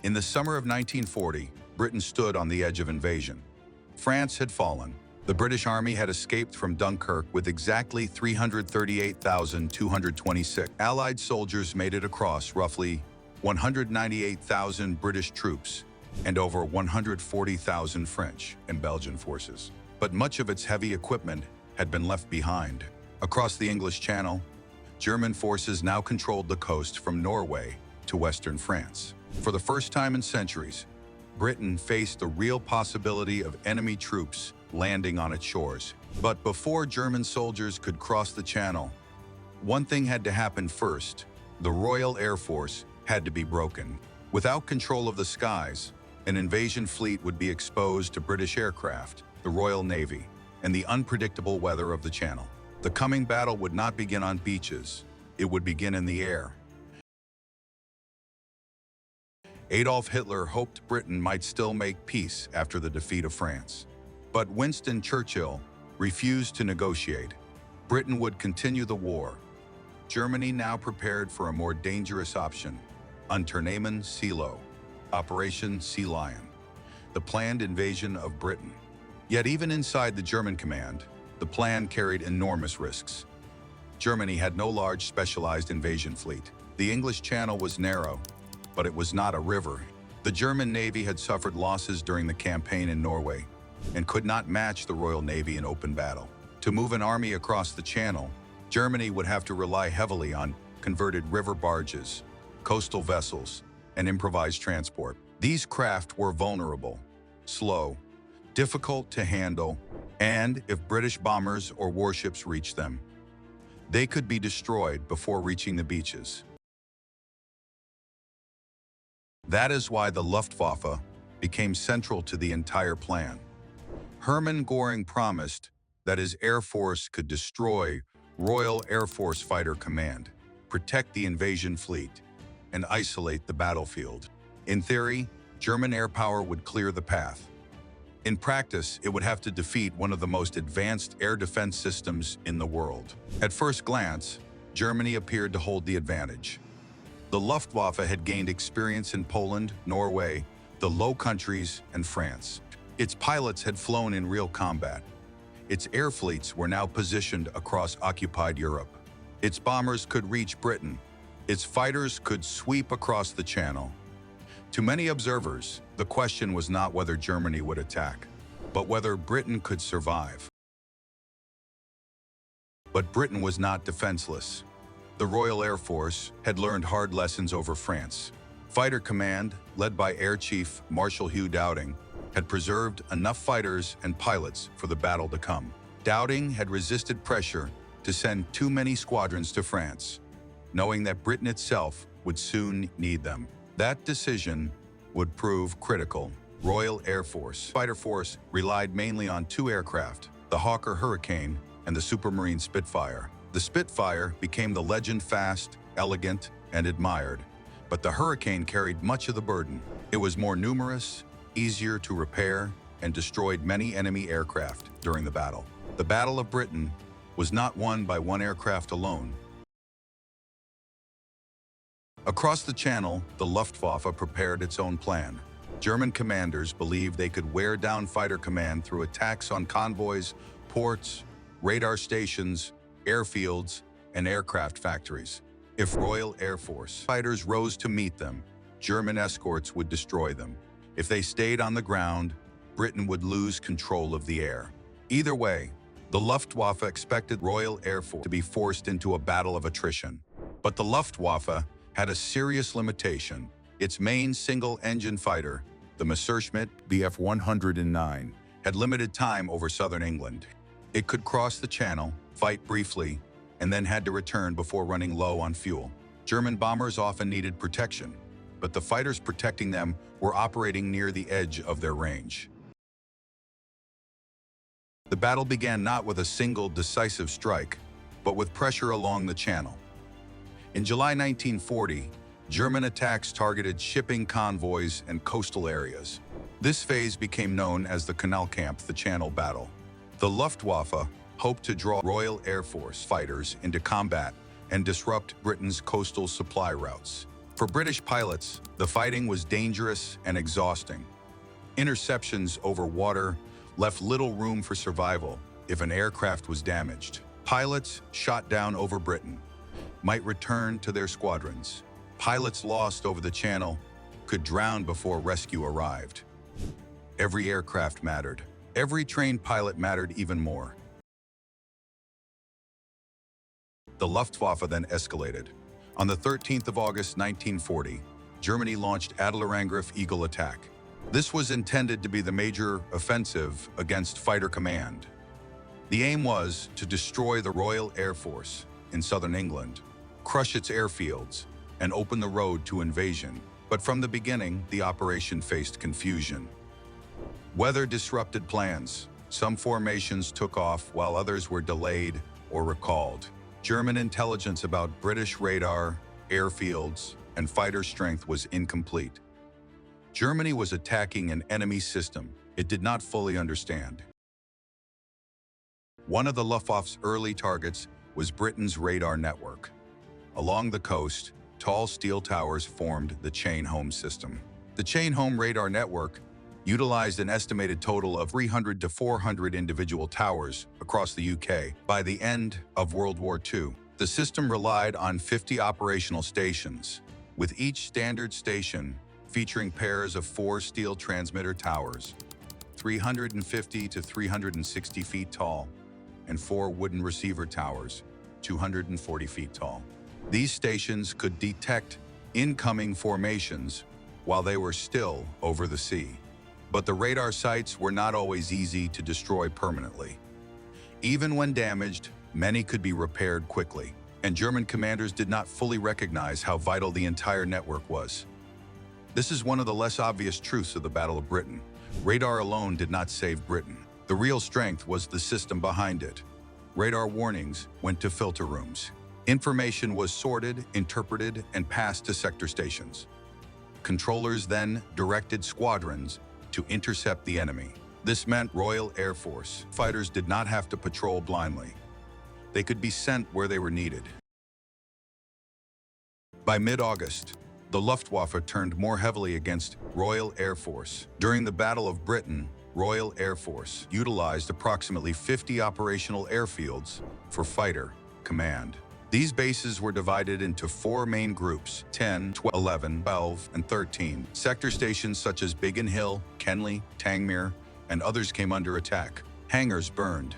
In the summer of 1940, Britain stood on the edge of invasion. France had fallen. The British Army had escaped from Dunkirk with exactly 338,226. Allied soldiers made it across roughly 198,000 British troops and over 140,000 French and Belgian forces. But much of its heavy equipment had been left behind. Across the English Channel, German forces now controlled the coast from Norway to western France. For the first time in centuries, Britain faced the real possibility of enemy troops landing on its shores. But before German soldiers could cross the Channel, one thing had to happen first. The Royal Air Force had to be broken. Without control of the skies, an invasion fleet would be exposed to British aircraft, the Royal Navy, and the unpredictable weather of the Channel. The coming battle would not begin on beaches. It would begin in the air. Adolf Hitler hoped Britain might still make peace after the defeat of France. But Winston Churchill refused to negotiate. Britain would continue the war. Germany now prepared for a more dangerous option. Unternehmen Seelow, Operation Sea Lion, the planned invasion of Britain. Yet even inside the German command, the plan carried enormous risks. Germany had no large specialized invasion fleet. The English Channel was narrow, but it was not a river. The German Navy had suffered losses during the campaign in Norway and could not match the Royal Navy in open battle. To move an army across the Channel, Germany would have to rely heavily on converted river barges, coastal vessels, and improvised transport. These craft were vulnerable, slow, difficult to handle, and if British bombers or warships reached them, they could be destroyed before reaching the beaches. That is why the Luftwaffe became central to the entire plan. Hermann Göring promised that his Air Force could destroy Royal Air Force Fighter Command, protect the invasion fleet, and isolate the battlefield. In theory, German air power would clear the path. In practice, it would have to defeat one of the most advanced air defense systems in the world. At first glance, Germany appeared to hold the advantage. The Luftwaffe had gained experience in Poland, Norway, the Low Countries, and France. Its pilots had flown in real combat. Its air fleets were now positioned across occupied Europe. Its bombers could reach Britain. Its fighters could sweep across the Channel. To many observers, the question was not whether Germany would attack, but whether Britain could survive. But Britain was not defenseless. The Royal Air Force had learned hard lessons over France. Fighter Command, led by Air Chief Marshal Hugh Dowding, had preserved enough fighters and pilots for the battle to come. Dowding had resisted pressure to send too many squadrons to France, knowing that Britain itself would soon need them. That decision would prove critical. Royal Air Force Fighter Force relied mainly on two aircraft, the Hawker Hurricane and the Supermarine Spitfire. The Spitfire became the legend fast, elegant, and admired, but the Hurricane carried much of the burden. It was more numerous, easier to repair, and destroyed many enemy aircraft during the battle. The Battle of Britain was not won by one aircraft alone. Across the Channel, the Luftwaffe prepared its own plan. German commanders believed they could wear down Fighter Command through attacks on convoys, ports, radar stations, airfields, and aircraft factories. If Royal Air Force fighters rose to meet them, German escorts would destroy them. If they stayed on the ground, Britain would lose control of the air. Either way, the Luftwaffe expected Royal Air Force to be forced into a battle of attrition. But the Luftwaffe had a serious limitation. Its main single-engine fighter, the Messerschmitt Bf 109, had limited time over southern England. It could cross the Channel, fight briefly, and then had to return before running low on fuel. German bombers often needed protection, but the fighters protecting them were operating near the edge of their range. The battle began not with a single decisive strike, but with pressure along the Channel. In July 1940, German attacks targeted shipping convoys and coastal areas. This phase became known as the Kanalkampf, the Channel Battle. The Luftwaffe hoped to draw Royal Air Force fighters into combat and disrupt Britain's coastal supply routes. For British pilots, the fighting was dangerous and exhausting. Interceptions over water left little room for survival if an aircraft was damaged. Pilots shot down over Britain might return to their squadrons. Pilots lost over the Channel could drown before rescue arrived. Every aircraft mattered. Every trained pilot mattered even more. The Luftwaffe then escalated. On the 13th of August 1940, Germany launched Adlerangriff Eagle attack. This was intended to be the major offensive against Fighter Command. The aim was to destroy the Royal Air Force in southern England, crush its airfields, and open the road to invasion. But from the beginning, the operation faced confusion. Weather disrupted plans. Some formations took off while others were delayed or recalled. German intelligence about British radar, airfields, and fighter strength was incomplete. Germany was attacking an enemy system it did not fully understand. One of the Luftwaffe's early targets was Britain's radar network. Along the coast, tall steel towers formed the chain-home system. The chain-home radar network utilized an estimated total of 300 to 400 individual towers across the UK. By the end of World War II, the system relied on 50 operational stations, with each standard station featuring pairs of 4 steel transmitter towers, 350 to 360 feet tall, and 4 wooden receiver towers, 240 feet tall. These stations could detect incoming formations while they were still over the sea. But the radar sites were not always easy to destroy permanently. Even when damaged, many could be repaired quickly, and German commanders did not fully recognize how vital the entire network was. This is one of the less obvious truths of the Battle of Britain. Radar alone did not save Britain. The real strength was the system behind it. Radar warnings went to filter rooms. Information was sorted, interpreted, and passed to sector stations. Controllers then directed squadrons to intercept the enemy. This meant Royal Air Force fighters did not have to patrol blindly. They could be sent where they were needed. By mid-August, the Luftwaffe turned more heavily against Royal Air Force. During the Battle of Britain, Royal Air Force utilized approximately 50 operational airfields for Fighter Command. These bases were divided into 4 main groups, 10, 12, 11, 12, and 13. Sector stations such as Biggin Hill, Kenley, Tangmere, and others came under attack. Hangars burned.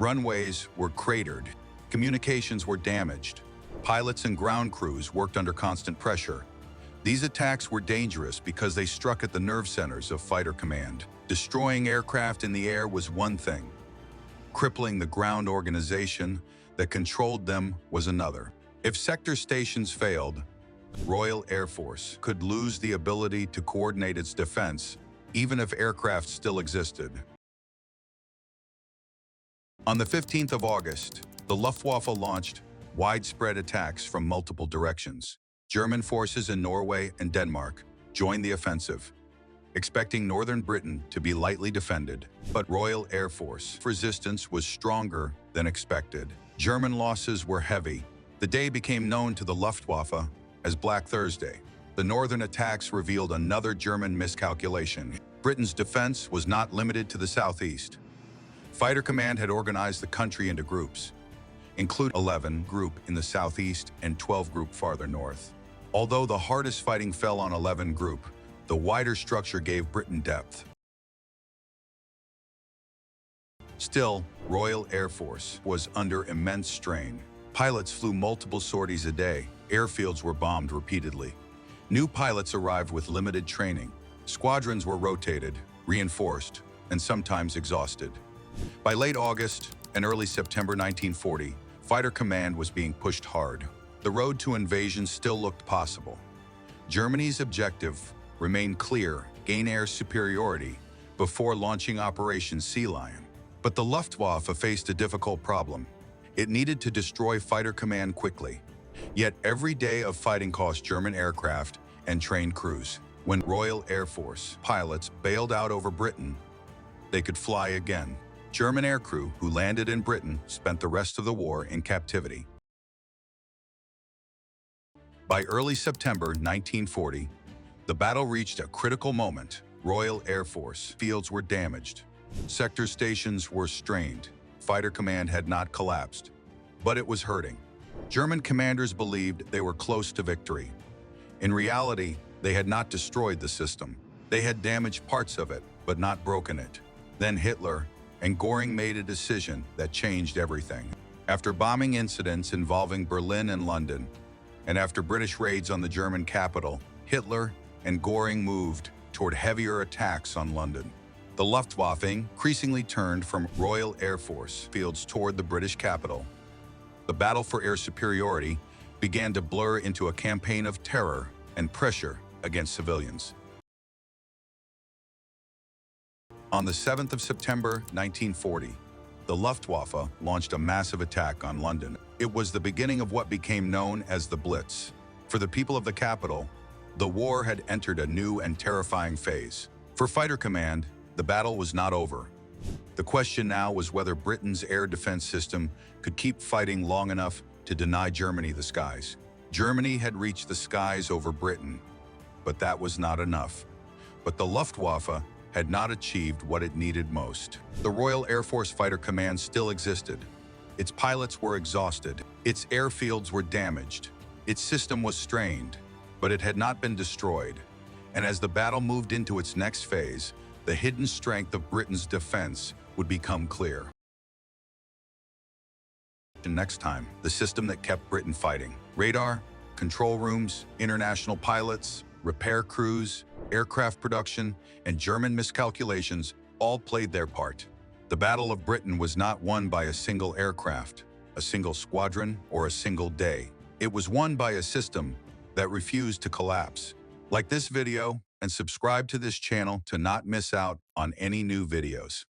Runways were cratered. Communications were damaged. Pilots and ground crews worked under constant pressure. These attacks were dangerous because they struck at the nerve centers of Fighter Command. Destroying aircraft in the air was one thing. Crippling the ground organization that controlled them was another. If sector stations failed, Royal Air Force could lose the ability to coordinate its defense, even if aircraft still existed. On the 15th of August, the Luftwaffe launched widespread attacks from multiple directions. German forces in Norway and Denmark joined the offensive, expecting northern Britain to be lightly defended. But Royal Air Force resistance was stronger than expected. German losses were heavy. The day became known to the Luftwaffe as Black Thursday. The northern attacks revealed another German miscalculation. Britain's defense was not limited to the southeast. Fighter Command had organized the country into groups, including 11 group in the southeast and 12 group farther north. Although the hardest fighting fell on 11 group, the wider structure gave Britain depth. Still, Royal Air Force was under immense strain. Pilots flew multiple sorties a day. Airfields were bombed repeatedly. New pilots arrived with limited training. Squadrons were rotated, reinforced, and sometimes exhausted. By late August and early September 1940, Fighter Command was being pushed hard. The road to invasion still looked possible. Germany's objective remained clear: gain air superiority before launching Operation Sea Lion. But the Luftwaffe faced a difficult problem. It needed to destroy Fighter Command quickly. Yet every day of fighting cost German aircraft and trained crews. When Royal Air Force pilots bailed out over Britain, they could fly again. German aircrew who landed in Britain spent the rest of the war in captivity. By early September 1940, the battle reached a critical moment. Royal Air Force fields were damaged. Sector stations were strained. Fighter command had not collapsed, but it was hurting. German commanders believed they were close to victory. In reality, they had not destroyed the system. They had damaged parts of it, but not broken it. Then Hitler and Göring made a decision that changed everything. After bombing incidents involving Berlin and London, and after British raids on the German capital, Hitler and Göring moved toward heavier attacks on London. The Luftwaffe increasingly turned from Royal Air Force fields toward the British capital. The battle for air superiority began to blur into a campaign of terror and pressure against civilians. On the 7th of September 1940, the Luftwaffe launched a massive attack on London. It was the beginning of what became known as the Blitz. For the people of the capital, the war had entered a new and terrifying phase. For Fighter Command, the battle was not over. The question now was whether Britain's air defense system could keep fighting long enough to deny Germany the skies. Germany had reached the skies over Britain, but that was not enough. But the Luftwaffe had not achieved what it needed most. The Royal Air Force Fighter Command still existed. Its pilots were exhausted. Its airfields were damaged. Its system was strained, but it had not been destroyed. And as the battle moved into its next phase, the hidden strength of Britain's defense would become clear. Next time, the system that kept Britain fighting. Radar, control rooms, international pilots, repair crews, aircraft production, and German miscalculations all played their part. The Battle of Britain was not won by a single aircraft, a single squadron, or a single day. It was won by a system that refused to collapse. Like this video and subscribe to this channel to not miss out on any new videos.